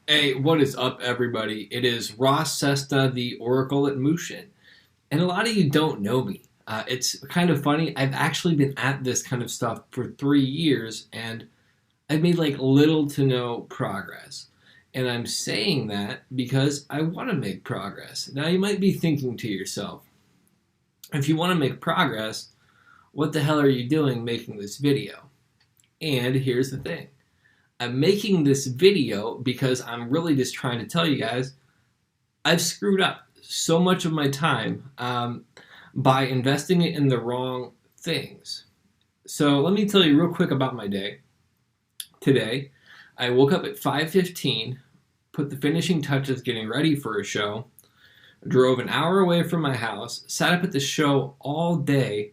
Hey, what is up, everybody? It is Ross Cessna, the Oracle at Mushin. And a lot of you don't know me. It's kind of funny. I've actually been at this kind of stuff for 3 years, and I've made like little to no progress. And I'm saying that because I want to make progress. Now, you might be thinking to yourself, if you want to make progress, what the hell are you doing making this video? And here's the thing. I'm making this video because I'm really just trying to tell you guys I've screwed up so much of my time by investing it in the wrong things. So let me tell you real quick about my day. Today, I woke up at 5:15, put the finishing touches getting ready for a show, drove an hour away from my house, sat up at the show all day.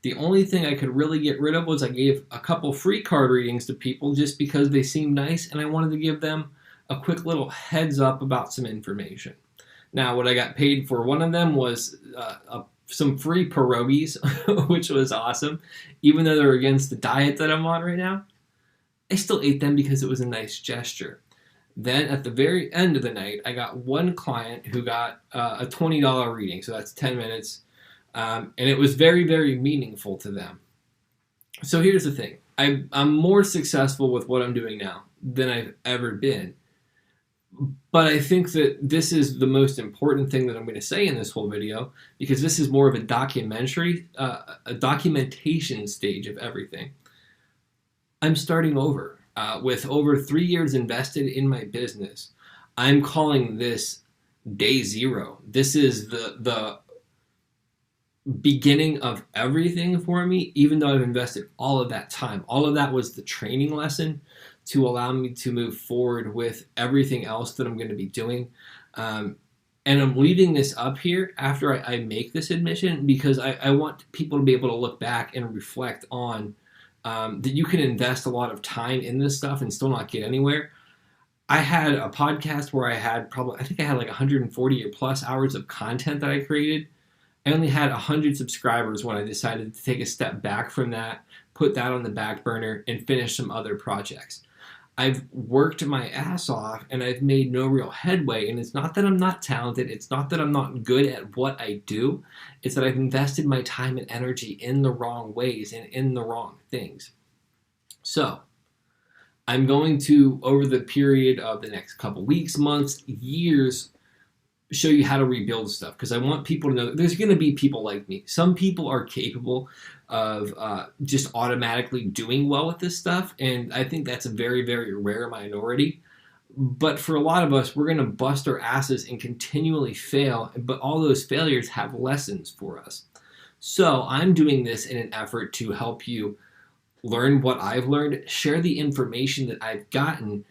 The only thing I could really get rid of was I gave a couple free card readings to people just because they seemed nice and I wanted to give them a quick little heads up about some information. Now, what I got paid for one of them was some free pierogies, which was awesome. Even though they're against the diet that I'm on right now, I still ate them because it was a nice gesture. Then at the very end of the night, I got one client who got a $20 reading, so that's 10 minutes, and it was very, very meaningful to them. So here's the thing. I'm more successful with what I'm doing now than I've ever been. But I think that this is the most important thing that I'm going to say in this whole video because this is more of a documentation stage of everything. I'm starting over with over 3 years invested in my business. I'm calling this day zero. This is the beginning of everything for me, even though I've invested all of that time. All of that was the training lesson to allow me to move forward with everything else that I'm going to be doing. And I'm leaving this up here after I make this admission because I want people to be able to look back and reflect on that you can invest a lot of time in this stuff and still not get anywhere. I had a podcast where I think I had like 140 or plus hours of content that I created. I only had 100 subscribers when I decided to take a step back from that, put that on the back burner, and finish some other projects. I've worked my ass off and I've made no real headway. And it's not that I'm not talented. It's not that I'm not good at what I do. It's that I've invested my time and energy in the wrong ways and in the wrong things. So I'm going to, over the period of the next couple weeks, months, years, show you how to rebuild stuff because I want people to know that there's going to be people like me. Some people are capable of just automatically doing well with this stuff, and I think that's a very, very rare minority. But for a lot of us, we're going to bust our asses and continually fail, but all those failures have lessons for us. So I'm doing this in an effort to help you learn what I've learned, share the information that I've gotten,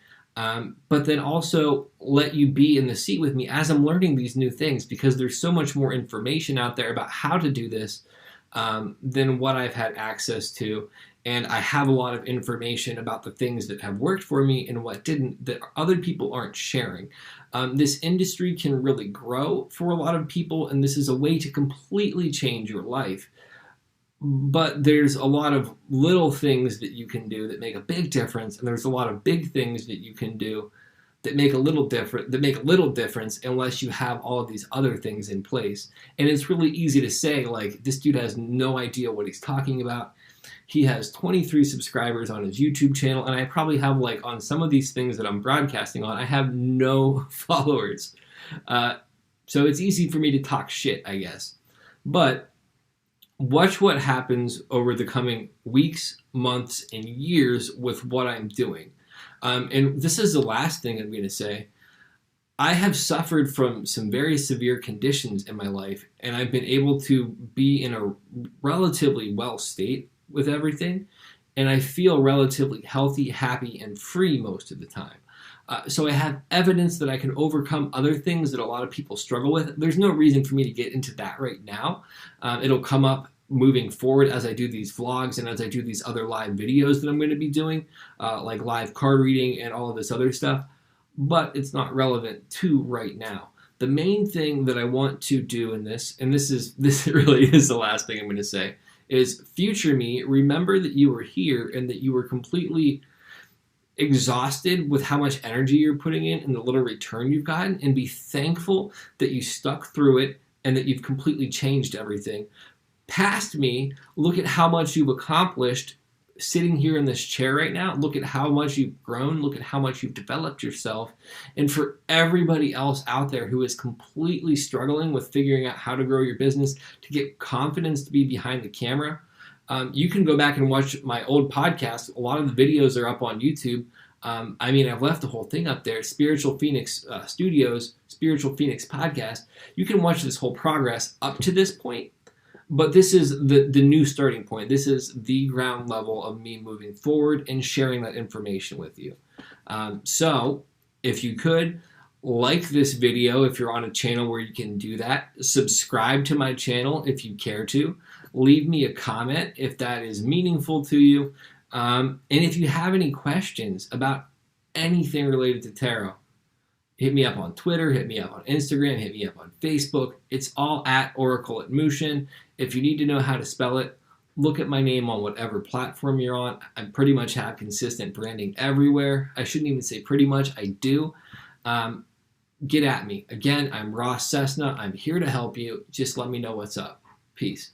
but then also let you be in the seat with me as I'm learning these new things because there's so much more information out there about how to do this than what I've had access to. And I have a lot of information about the things that have worked for me and what didn't that other people aren't sharing. This industry can really grow for a lot of people, and this is a way to completely change your life. But there's a lot of little things that you can do that make a big difference, and there's a lot of big things that you can do that make a little difference unless you have all of these other things in place. And it's really easy to say, like, this dude has no idea what he's talking about. He has 23 subscribers on his YouTube channel, and I probably have, like, on some of these things that I'm broadcasting on, I have no followers. So it's easy for me to talk shit, I guess. But watch what happens over the coming weeks, months, and years with what I'm doing. And this is the last thing I'm going to say. I have suffered from some very severe conditions in my life, and I've been able to be in a relatively well state with everything, and I feel relatively healthy, happy, and free most of the time. So I have evidence that I can overcome other things that a lot of people struggle with. There's no reason for me to get into that right now. It'll come up moving forward as I do these vlogs and as I do these other live videos that I'm going to be doing, like live card reading and all of this other stuff, but it's not relevant to right now. The main thing that I want to do in this, and this really is the last thing I'm going to say, is future me, remember that you were here and that you were completely exhausted with how much energy you're putting in and the little return you've gotten, and be thankful that you stuck through it and that you've completely changed everything. Past me, look at how much you've accomplished sitting here in this chair right now. Look at how much you've grown. Look at how much you've developed yourself. And for everybody else out there who is completely struggling with figuring out how to grow your business, to get confidence to be behind the camera, you can go back and watch my old podcast. A lot of the videos are up on YouTube. I've left the whole thing up there. Spiritual Phoenix Studios, Spiritual Phoenix Podcast. You can watch this whole progress up to this point. But this is the new starting point. This is the ground level of me moving forward and sharing that information with you. So if you could, like this video if you're on a channel where you can do that. Subscribe to my channel if you care to. Leave me a comment if that is meaningful to you. And if you have any questions about anything related to tarot, hit me up on Twitter, hit me up on Instagram, hit me up on Facebook. It's all at Oracle at Mushin. If you need to know how to spell it, look at my name on whatever platform you're on. I pretty much have consistent branding everywhere. I shouldn't even say pretty much, I do. Get at me. Again, I'm Ross Cessna. I'm here to help you. Just let me know what's up. Peace.